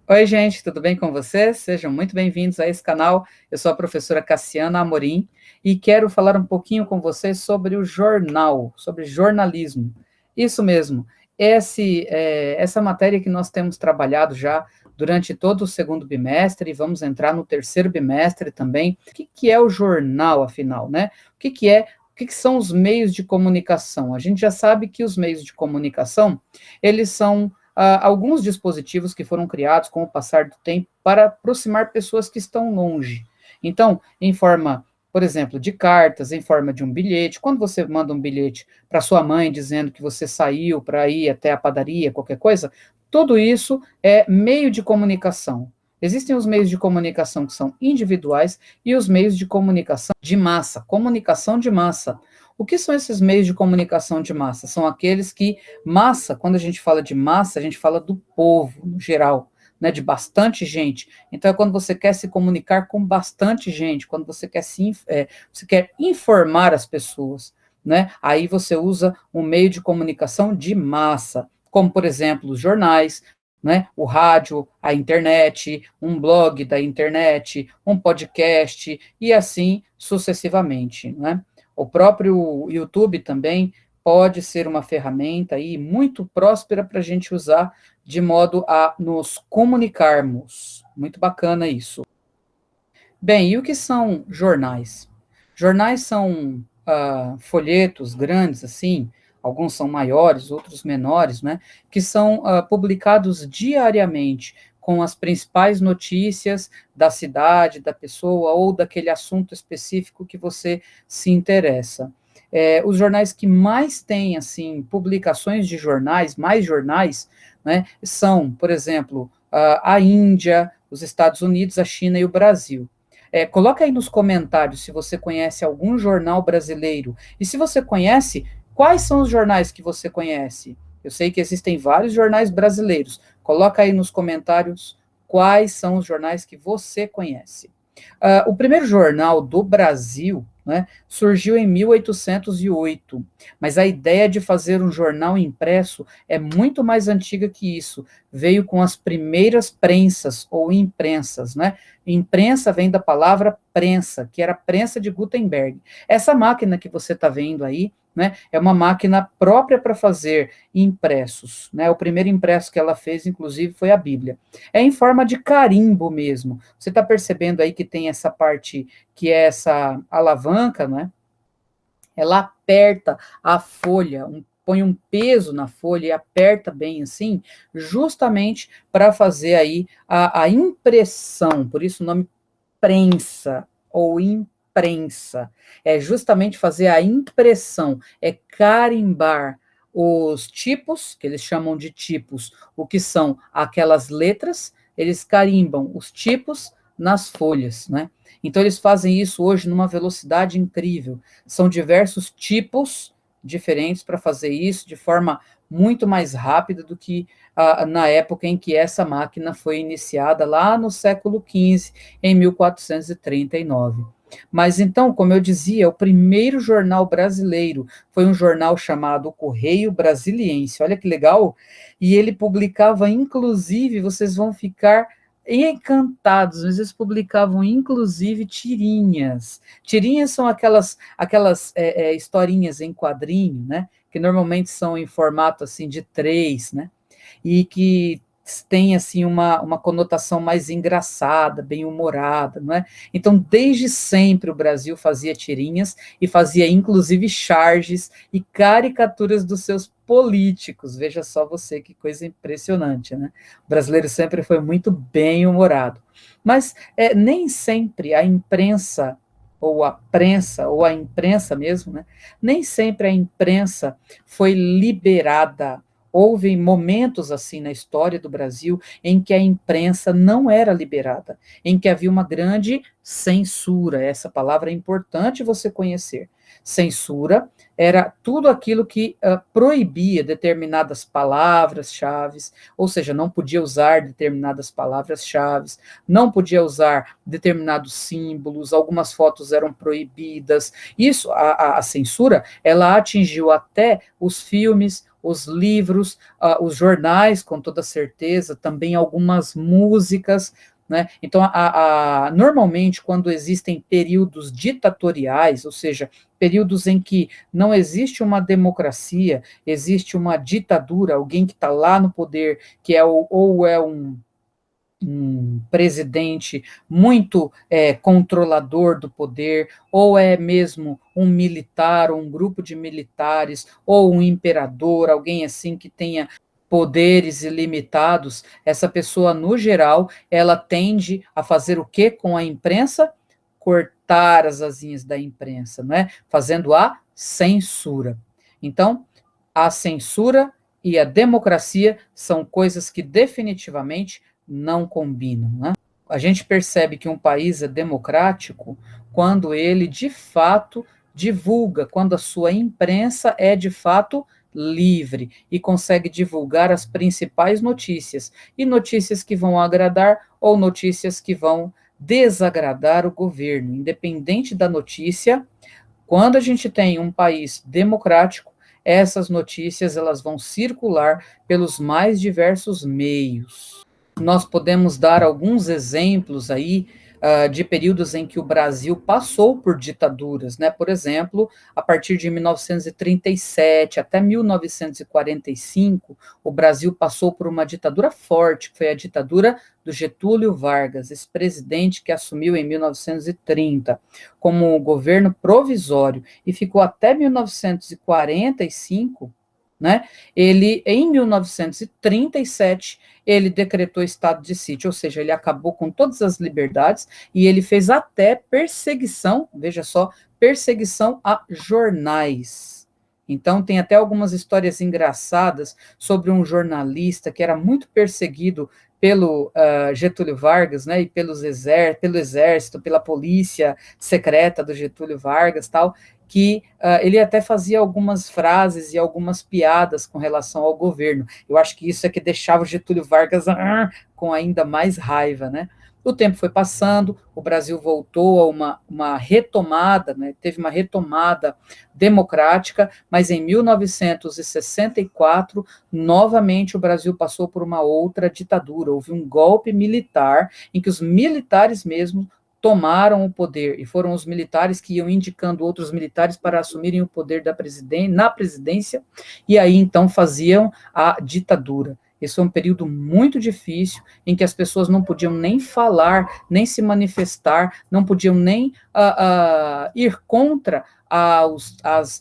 Oi, gente, tudo bem com vocês? Sejam muito bem-vindos a esse canal. Eu sou a professora Cassiana Amorim e quero falar um pouquinho com vocês sobre o jornal, sobre jornalismo. Isso mesmo, essa matéria que nós temos trabalhado já durante todo o segundo bimestre e vamos entrar no terceiro bimestre também. O que é o jornal, afinal, né? O que são os meios de comunicação? A gente já sabe que os meios de comunicação, eles são alguns dispositivos que foram criados com o passar do tempo para aproximar pessoas que estão longe. Então, em forma, por exemplo, de cartas, em forma de um bilhete, quando você manda um bilhete para sua mãe dizendo que você saiu para ir até a padaria, qualquer coisa, tudo isso é meio de comunicação. Existem os meios de comunicação que são individuais e os meios de comunicação de massa, comunicação de massa. O que são esses meios de comunicação de massa? São aqueles que massa, quando a gente fala de massa, a gente fala do povo, no geral, né, de bastante gente. Então, é quando você quer se comunicar com bastante gente, quando você quer você quer informar as pessoas, né? Aí você usa um meio de comunicação de massa, como, por exemplo, os jornais, né, o rádio, a internet, um blog da internet, um podcast, e assim sucessivamente, né? O próprio YouTube também pode ser uma ferramenta aí muito próspera para a gente usar de modo a nos comunicarmos. Muito bacana isso. Bem, e o que são jornais? Jornais são folhetos grandes, assim, alguns são maiores, outros menores, né? Que são publicados diariamente com as principais notícias da cidade, da pessoa ou daquele assunto específico que você se interessa. Os jornais que mais têm, assim, publicações de jornais, mais jornais, né, são, por exemplo, a Índia, os Estados Unidos, a China e o Brasil. Coloca aí nos comentários se você conhece algum jornal brasileiro. E se você conhece, quais são os jornais que você conhece? Eu sei que existem vários jornais brasileiros. Coloca aí nos comentários quais são os jornais que você conhece. O primeiro jornal do Brasil, né, surgiu em 1808, mas a ideia de fazer um jornal impresso é muito mais antiga que isso. Veio com as primeiras prensas ou imprensas, né? Imprensa vem da palavra prensa, que era a prensa de Gutenberg. Essa máquina que você está vendo aí, né, é uma máquina própria para fazer impressos, né? O primeiro impresso que ela fez, inclusive, foi a Bíblia. É em forma de carimbo mesmo. Você está percebendo aí que tem essa parte que é essa alavanca, né? Ela aperta a folha, põe um peso na folha e aperta bem assim, justamente para fazer aí a impressão, por isso o nome prensa ou imprensa. É justamente fazer a impressão, é carimbar os tipos, que eles chamam de tipos, o que são aquelas letras, eles carimbam os tipos nas folhas, né? Então eles fazem isso hoje numa velocidade incrível. São diversos tipos diferentes para fazer isso de forma muito mais rápida do que na época em que essa máquina foi iniciada, lá no século XV, em 1439. Mas então, como eu dizia, o primeiro jornal brasileiro foi um jornal chamado Correio Brasiliense. Olha que legal! E ele publicava, inclusive, vocês vão ficar encantados, mas eles publicavam inclusive tirinhas. Tirinhas são aquelas historinhas em quadrinho, né? Que normalmente são em formato assim de três, né? E que tem assim uma conotação mais engraçada, bem humorada, não é? Então, desde sempre o Brasil fazia tirinhas e fazia inclusive charges e caricaturas dos seus políticos. Veja só você que coisa impressionante, né? O brasileiro sempre foi muito bem humorado. Mas nem sempre a imprensa ou a prensa, ou a imprensa mesmo, né? Nem sempre a imprensa foi liberada. Houve momentos assim na história do Brasil em que a imprensa não era liberada, em que havia uma grande censura. Essa palavra é importante você conhecer. Censura era tudo aquilo que proibia determinadas palavras-chave, ou seja, não podia usar determinadas palavras-chave, não podia usar determinados símbolos, algumas fotos eram proibidas. Isso, a censura, ela atingiu até os filmes, os livros, os jornais, com toda certeza, também algumas músicas, né? Então, normalmente, quando existem períodos ditatoriais, ou seja, períodos em que não existe uma democracia, existe uma ditadura, alguém que está lá no poder, que é ou é um presidente muito controlador do poder, ou é mesmo um militar, ou um grupo de militares, ou um imperador, alguém assim que tenha poderes ilimitados, essa pessoa, no geral, ela tende a fazer o que com a imprensa? Cortar as asinhas da imprensa, né? Fazendo a censura. Então, a censura e a democracia são coisas que definitivamente não combinam, né? A gente percebe que um país é democrático quando ele, de fato, divulga, quando a sua imprensa é, de fato, livre e consegue divulgar as principais notícias, e notícias que vão agradar ou notícias que vão desagradar o governo, independente da notícia. Quando a gente tem um país democrático, essas notícias elas vão circular pelos mais diversos meios. Nós podemos dar alguns exemplos aí de períodos em que o Brasil passou por ditaduras, né? Por exemplo, a partir de 1937 até 1945, o Brasil passou por uma ditadura forte, que foi a ditadura do Getúlio Vargas, esse presidente que assumiu em 1930 como governo provisório e ficou até 1945, né? Ele, em 1937, ele decretou estado de sítio, ou seja, ele acabou com todas as liberdades e ele fez até perseguição, veja só, perseguição a jornais. Então, tem até algumas histórias engraçadas sobre um jornalista que era muito perseguido pelo Getúlio Vargas, né, e pelo exército, pela polícia secreta do Getúlio Vargas, tal, que ele até fazia algumas frases e algumas piadas com relação ao governo. Eu acho que isso é que deixava o Getúlio Vargas com ainda mais raiva, né? O tempo foi passando, o Brasil voltou a uma retomada, né? Teve uma retomada democrática, mas em 1964, novamente o Brasil passou por uma outra ditadura. Houve um golpe militar em que os militares mesmo tomaram o poder, e foram os militares que iam indicando outros militares para assumirem o poder na presidência, e aí então faziam a ditadura. Esse foi um período muito difícil, em que as pessoas não podiam nem falar, nem se manifestar, não podiam nem ir contra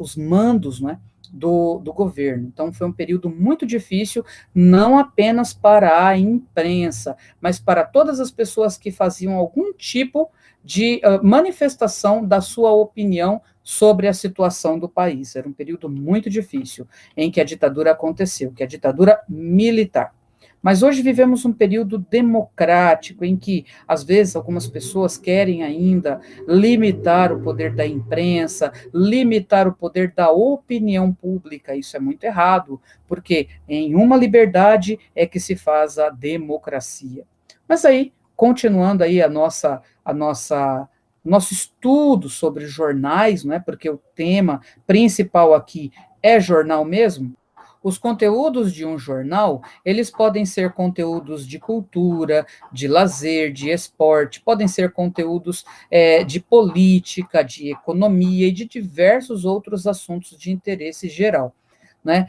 os mandos, né, do governo. Então, foi um período muito difícil, não apenas para a imprensa, mas para todas as pessoas que faziam algum tipo de manifestação da sua opinião sobre a situação do país. Era um período muito difícil em que a ditadura aconteceu, que é a ditadura militar. Mas hoje vivemos um período democrático em que, às vezes, algumas pessoas querem ainda limitar o poder da imprensa, limitar o poder da opinião pública. Isso é muito errado, porque em uma liberdade é que se faz a democracia. Mas aí, continuando aí nosso estudo sobre jornais, não é? Porque o tema principal aqui é jornal mesmo. Os conteúdos de um jornal, eles podem ser conteúdos de cultura, de lazer, de esporte, podem ser conteúdos de política, de economia e de diversos outros assuntos de interesse geral, né?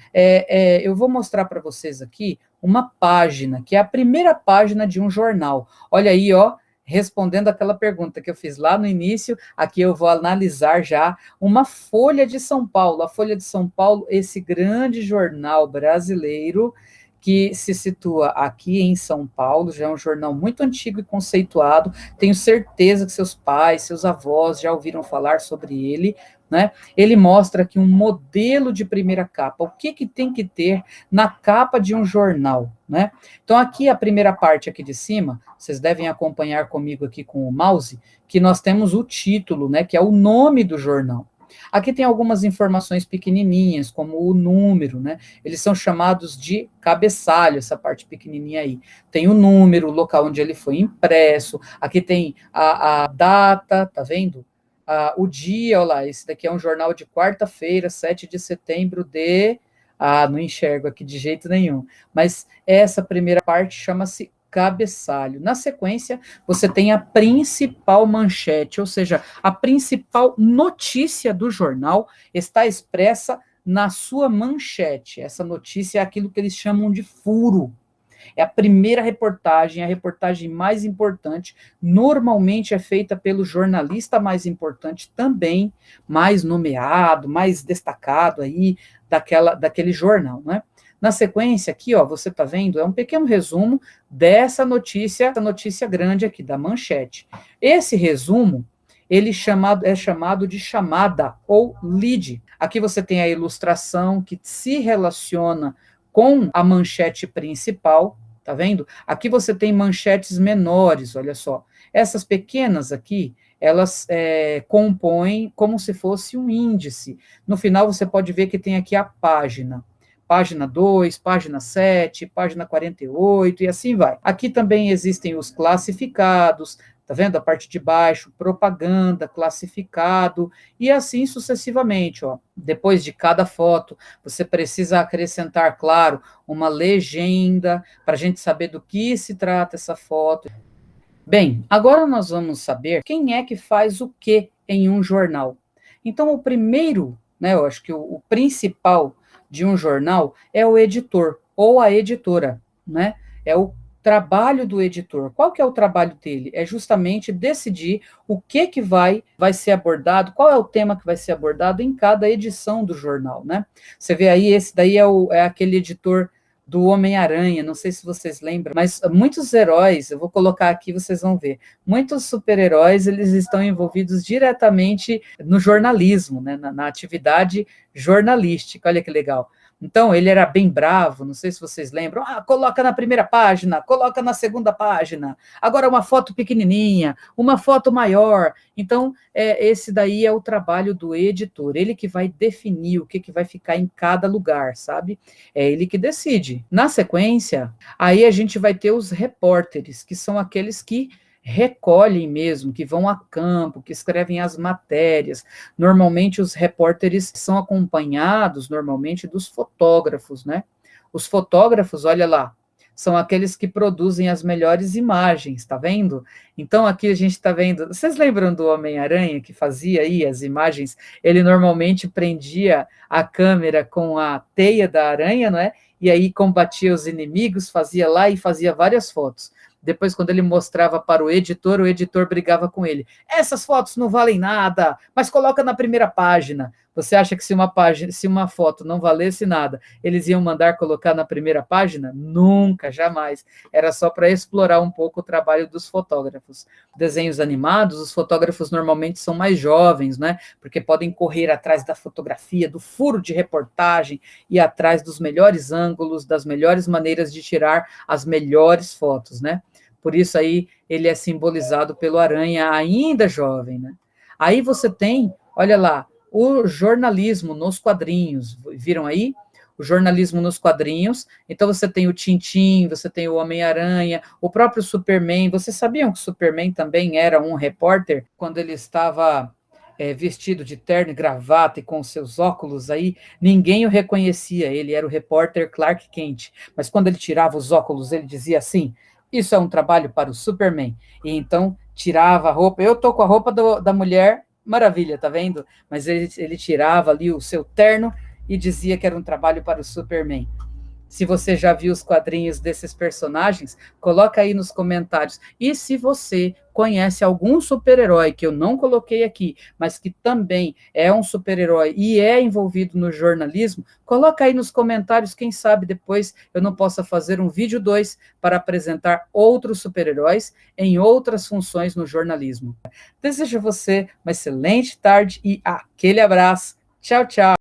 Eu vou mostrar para vocês aqui uma página, que é a primeira página de um jornal. Olha aí, ó, respondendo aquela pergunta que eu fiz lá no início, aqui eu vou analisar já uma Folha de São Paulo. A Folha de São Paulo, esse grande jornal brasileiro que se situa aqui em São Paulo, já é um jornal muito antigo e conceituado. Tenho certeza que seus pais, seus avós já ouviram falar sobre ele, né? Ele mostra aqui um modelo de primeira capa. O que tem que ter na capa de um jornal, né? Então, aqui a primeira parte aqui de cima, vocês devem acompanhar comigo aqui com o mouse, que nós temos o título, né, que é o nome do jornal. Aqui tem algumas informações pequenininhas, como o número, né? Eles são chamados de cabeçalho, essa parte pequenininha aí. Tem o número, o local onde ele foi impresso. Aqui tem a data, tá vendo? O dia, olha lá, esse daqui é um jornal de quarta-feira, 7 de setembro de Ah, não enxergo aqui de jeito nenhum. Mas essa primeira parte chama-se cabeçalho. Na sequência, você tem a principal manchete, ou seja, a principal notícia do jornal está expressa na sua manchete. Essa notícia é aquilo que eles chamam de furo. É a primeira reportagem, a reportagem mais importante. Normalmente é feita pelo jornalista mais importante também, mais nomeado, mais destacado aí daquele jornal, né? Na sequência aqui, ó, você está vendo, é um pequeno resumo dessa notícia, essa notícia grande aqui da manchete. Esse resumo é chamado de chamada ou lead. Aqui você tem a ilustração que se relaciona com a manchete principal, tá vendo? Aqui você tem manchetes menores, olha só. Essas pequenas aqui, elas compõem como se fosse um índice. No final você pode ver que tem aqui a página. Página 2, página 7, página 48 e assim vai. Aqui também existem os classificados, tá vendo? A parte de baixo, propaganda, classificado, e assim sucessivamente, ó. Depois de cada foto, você precisa acrescentar, claro, uma legenda para a gente saber do que se trata essa foto. Bem, agora nós vamos saber quem é que faz o que em um jornal. Então, o primeiro, né, eu acho que o principal de um jornal é o editor ou a editora, né? É o trabalho do editor. Qual que é o trabalho dele? É justamente decidir o que vai ser abordado, qual é o tema que vai ser abordado em cada edição do jornal, né? Você vê aí, esse daí é aquele editor do Homem-Aranha, não sei se vocês lembram, mas muitos heróis, eu vou colocar aqui, vocês vão ver, muitos super-heróis, eles estão envolvidos diretamente no jornalismo, né, na atividade jornalística, olha que legal. Então, ele era bem bravo, não sei se vocês lembram, coloca na primeira página, coloca na segunda página, agora uma foto pequenininha, uma foto maior. Então, esse daí é o trabalho do editor, ele que vai definir o que vai ficar em cada lugar, sabe? É ele que decide. Na sequência, aí a gente vai ter os repórteres, que são aqueles que recolhem mesmo, que vão a campo, que escrevem as matérias. Normalmente os repórteres são acompanhados normalmente dos fotógrafos, né? Os fotógrafos, olha lá, são aqueles que produzem as melhores imagens, tá vendo? Então aqui a gente tá vendo, vocês lembram do Homem-Aranha que fazia aí as imagens? Ele normalmente prendia a câmera com a teia da aranha, não é? E aí combatia os inimigos, fazia lá e fazia várias fotos. Depois, quando ele mostrava para o editor brigava com ele. Essas fotos não valem nada, mas coloca na primeira página. Você acha que se uma foto não valesse nada, eles iam mandar colocar na primeira página? Nunca, jamais. Era só para explorar um pouco o trabalho dos fotógrafos. Desenhos animados, os fotógrafos normalmente são mais jovens, né? Porque podem correr atrás da fotografia, do furo de reportagem e atrás dos melhores ângulos, das melhores maneiras de tirar as melhores fotos, né? Por isso aí ele é simbolizado pelo aranha ainda jovem, né? Aí você tem, olha lá, o jornalismo nos quadrinhos. Viram aí? O jornalismo nos quadrinhos. Então você tem o Tintin, você tem o Homem-Aranha, o próprio Superman. Vocês sabiam que o Superman também era um repórter quando ele estava vestido de terno e gravata e com seus óculos aí, ninguém o reconhecia, ele era o repórter Clark Kent, mas quando ele tirava os óculos, ele dizia assim, isso é um trabalho para o Superman, e então tirava a roupa, eu tô com a roupa da Mulher Maravilha, tá vendo? Mas ele tirava ali o seu terno e dizia que era um trabalho para o Superman. Se você já viu os quadrinhos desses personagens, coloca aí nos comentários. E se você conhece algum super-herói que eu não coloquei aqui, mas que também é um super-herói e é envolvido no jornalismo, coloca aí nos comentários, quem sabe depois eu não possa fazer um vídeo 2 para apresentar outros super-heróis em outras funções no jornalismo. Desejo a você uma excelente tarde e aquele abraço. Tchau, tchau.